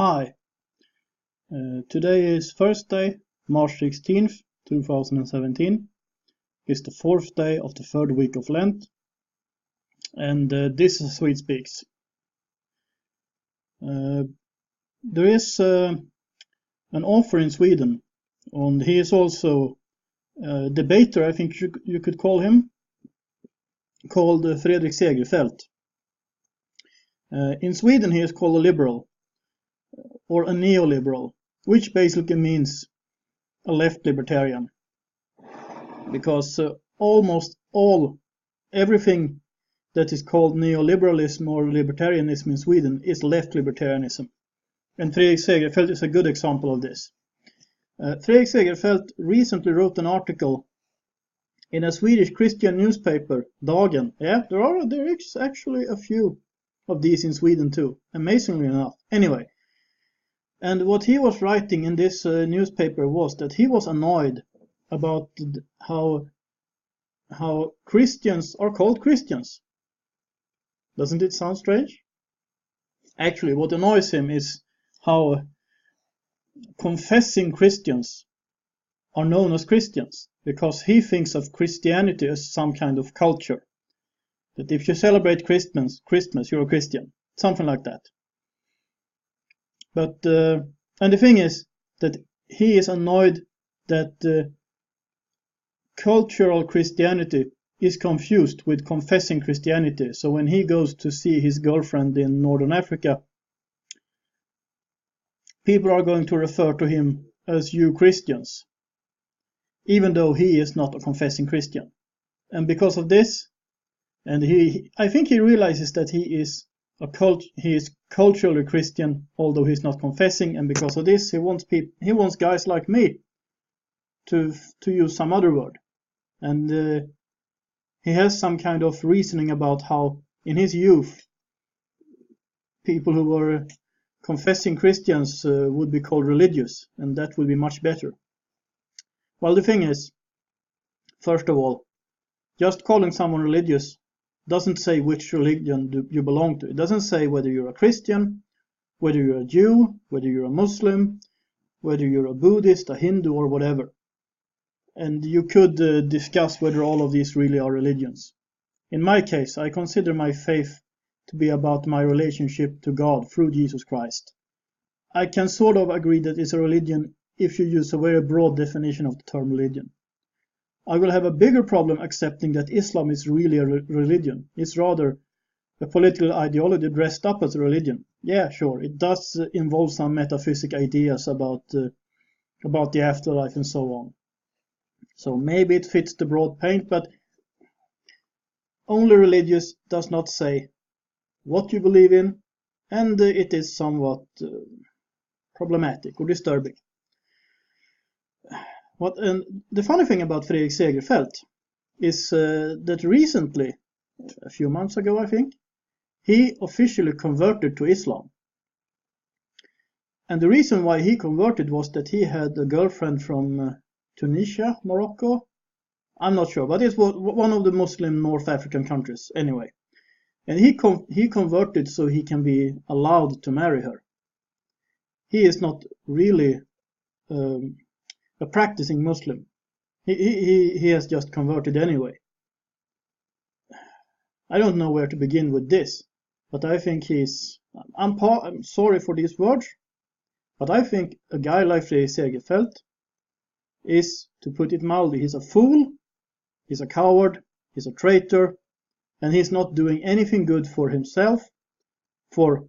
Hi, today is Thursday, March 16th, 2017. It's the fourth day of the third week of Lent, and this is Swede Speaks. There is an author in Sweden, and he is also a debater, I think you could call him, called Fredrik Segerfeldt. In Sweden he is called a liberal, or a neoliberal, which basically means a left libertarian, because almost everything that is called neoliberalism or libertarianism in Sweden is left libertarianism, and Fredrik Segerfeldt is a good example of this. Fredrik Segerfeldt recently wrote an article in a Swedish Christian newspaper, Dagen. Yeah, there is actually a few of these in Sweden too, amazingly enough. Anyway, and what he was writing in this newspaper was that he was annoyed about how Christians are called Christians. Doesn't it sound strange? Actually, what annoys him is how confessing Christians are known as Christians, because he thinks of Christianity as some kind of culture. That if you celebrate Christmas, you're a Christian. Something like that. But and the thing is that he is annoyed that cultural Christianity is confused with confessing Christianity. So when he goes to see his girlfriend in Northern Africa, people are going to refer to him as you Christians, even though he is not a confessing Christian. And because of this, and I think he realizes that he is culturally Christian, although he's not confessing, and because of this, he wants guys like me to use some other word, and he has some kind of reasoning about how in his youth people who were confessing Christians would be called religious, and that would be much better. Well, the thing is, first of all, just calling someone religious doesn't say which religion you belong to. It doesn't say whether you're a Christian, whether you're a Jew, whether you're a Muslim, whether you're a Buddhist, a Hindu, or whatever. And you could discuss whether all of these really are religions. In my case, I consider my faith to be about my relationship to God through Jesus Christ. I can sort of agree that it's a religion if you use a very broad definition of the term religion. I will have a bigger problem accepting that Islam is really a religion. It's rather a political ideology dressed up as a religion. Yeah, sure, it does involve some metaphysical ideas about the afterlife and so on. So maybe it fits the broad paint, but only religious does not say what you believe in, and it is somewhat problematic or disturbing. And the funny thing about Fredrik Segerfeldt is that recently, a few months ago I think, he officially converted to Islam. And the reason why he converted was that he had a girlfriend from Tunisia, Morocco. I'm not sure, but it was one of the Muslim North African countries anyway. And he converted so he can be allowed to marry her. He is not really a practicing Muslim. He has just converted anyway. I don't know where to begin with this, but I think I'm sorry for these words, but I think a guy like Fredrik Segerfeldt is, to put it mildly, he's a fool, he's a coward, he's a traitor, and he's not doing anything good for himself, for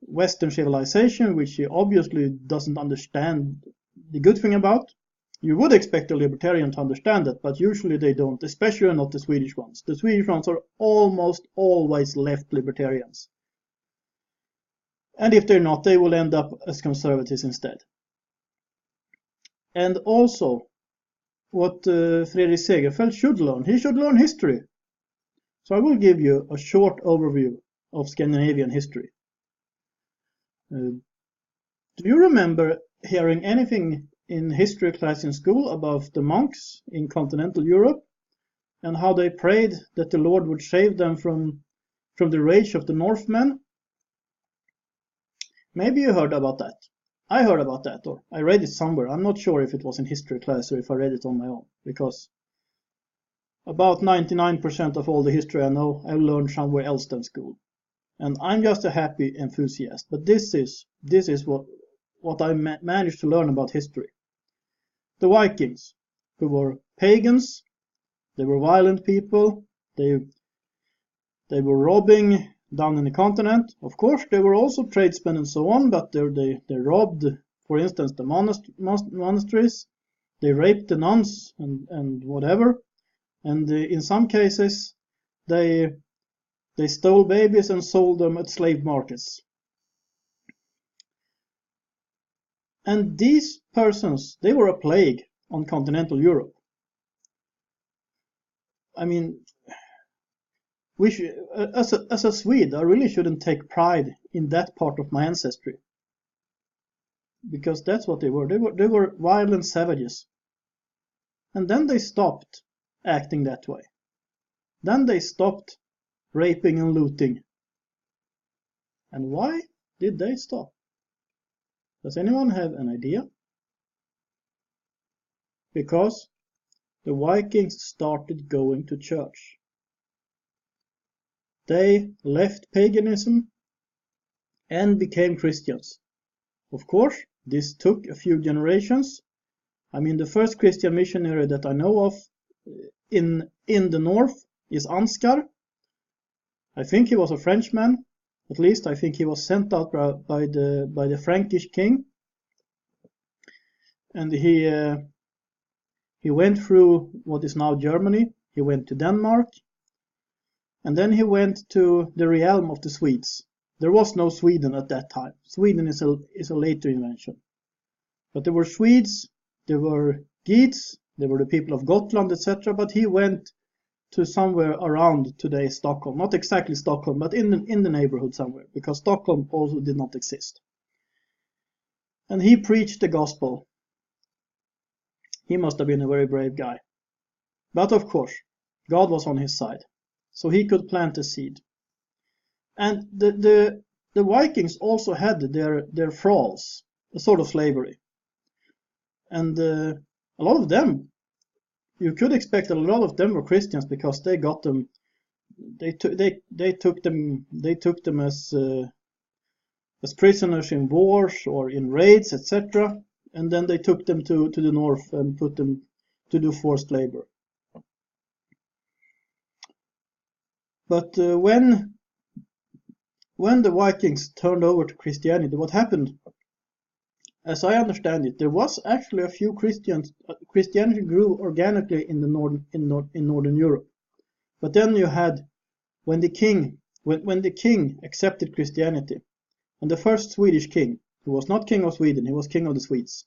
Western civilization, which he obviously doesn't understand the good thing about. You would expect a libertarian to understand that, but usually they don't, especially not the Swedish ones. The Swedish ones are almost always left libertarians. And if they're not, they will end up as conservatives instead. And also, what Fredrik Segerfeldt should learn, he should learn history. So I will give you a short overview of Scandinavian history. Do you remember hearing anything in history class in school about the monks in continental Europe and how they prayed that the Lord would save them from the rage of the Northmen? Maybe you heard about that. I heard about that, or I read it somewhere. I'm not sure if it was in history class or if I read it on my own, because about 99% of all the history I know, I learned somewhere else than school. And I'm just a happy enthusiast. But this is what I managed to learn about history. The Vikings, who were pagans, they were violent people, they were robbing down in the continent. Of course, they were also tradesmen and so on, but they robbed, for instance, the monasteries. They raped the nuns and whatever. And in some cases, they stole babies and sold them at slave markets. And these persons, they were a plague on continental Europe. I mean, as a Swede, I really shouldn't take pride in that part of my ancestry, because that's what they were. They were violent savages. And then they stopped acting that way. Then they stopped raping and looting. And why did they stop? Does anyone have an idea? Because the Vikings started going to church. They left paganism and became Christians. Of course, this took a few generations. I mean, the first Christian missionary that I know of in the north is Ansgar. I think he was a Frenchman. At least I think he was sent out by the Frankish king. And he went through what is now Germany. He went to Denmark. And then he went to the realm of the Swedes. There was no Sweden at that time. Sweden is a later invention. But there were Swedes, there were Geats, there were the people of Gotland, etc. But he went to somewhere around today's Stockholm. Not exactly Stockholm, but in the neighborhood somewhere, because Stockholm also did not exist. And he preached the gospel. He must have been a very brave guy. But of course, God was on his side, so he could plant a seed. And the Vikings also had their thralls, a sort of slavery. And a lot of them, you could expect a lot of them were Christians, because they got them, they took them as prisoners in wars or in raids, etc. And then they took them to the north and put them to do forced labor. But when the Vikings turned over to Christianity, what happened? As I understand it, there was actually a few Christians. Christianity grew organically in Northern Europe. But then you had when the king accepted Christianity, and the first Swedish king, who was not king of Sweden, he was king of the Swedes.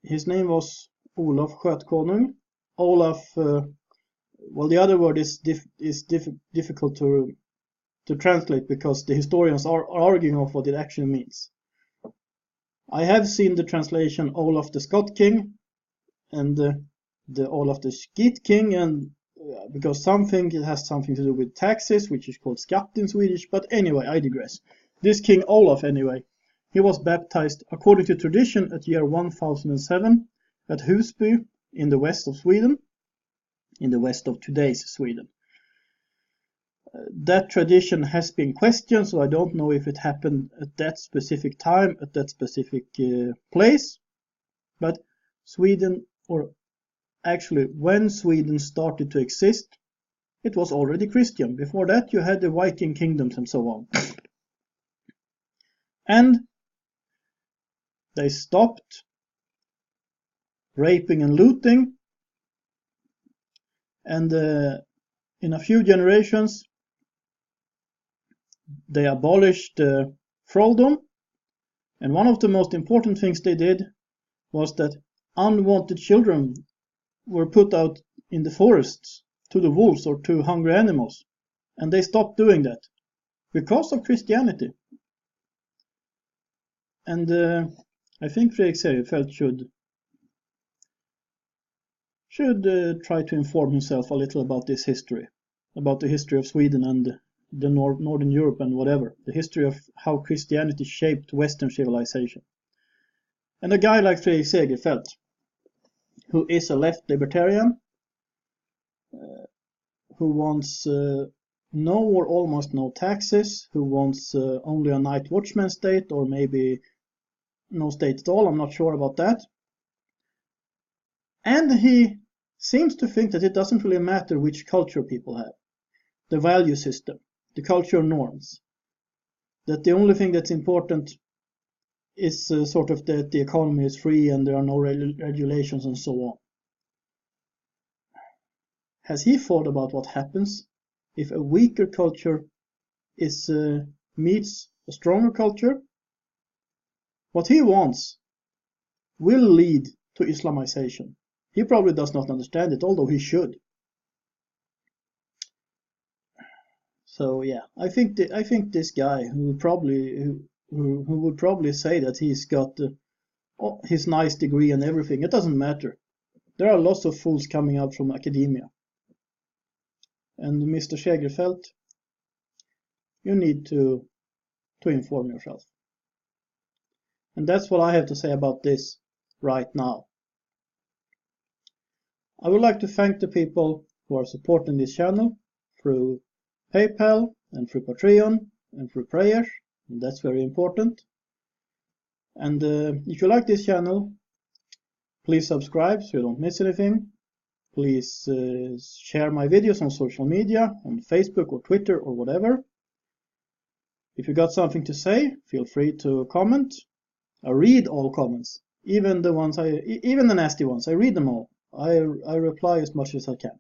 His name was Olaf Skötkonung. Olaf. Well, the other word is difficult to translate, because the historians are arguing of what it actually means. I have seen the translation Olaf the Scot King and the Olaf the Skit King, and because it has something to do with taxes, which is called skatt in Swedish. But anyway, I digress. This King Olaf, anyway, he was baptized according to tradition at year 1007 at Husby in the west of Sweden, in the west of today's Sweden. That tradition has been questioned, so I don't know if it happened at that specific time, at that specific place. But Sweden, or actually when Sweden started to exist, it was already Christian. Before that you had the Viking kingdoms and so on. And they stopped raping and looting, and in a few generations they abolished thraldom, and one of the most important things they did was that unwanted children were put out in the forests to the wolves or to hungry animals, and they stopped doing that because of Christianity. And I think Segerfeldt should try to inform himself a little about this history, about the history of Sweden the Northern Europe and whatever, the history of how Christianity shaped Western civilization. And a guy like Segerfeldt, who is a left libertarian, who wants no or almost no taxes, who wants only a night watchman state, or maybe no state at all, I'm not sure about that. And he seems to think that it doesn't really matter which culture people have, the value system, the cultural norms, that the only thing that's important is sort of that the economy is free and there are no regulations and so on. Has he thought about what happens if a weaker culture meets a stronger culture? What he wants will lead to Islamization. He probably does not understand it, although he should. So yeah, I think this guy who would probably say that he's got his nice degree and everything, it doesn't matter. There are lots of fools coming out from academia. And Mr. Segerfeldt, you need to inform yourself. And that's what I have to say about this right now. I would like to thank the people who are supporting this channel through PayPal and through Patreon and through prayers, and that's very important. And if you like this channel, please subscribe so you don't miss anything. Please share my videos on social media, on Facebook or Twitter or whatever. If you got something to say, feel free to comment. I read all comments, even the nasty ones. I read them all. I reply as much as I can.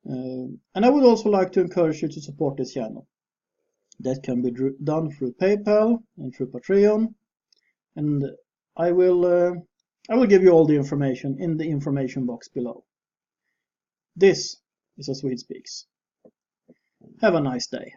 And I would also like to encourage you to support this channel. That can be done through PayPal and through Patreon. And I will give you all the information in the information box below. This is A Swede Speaks. Have a nice day.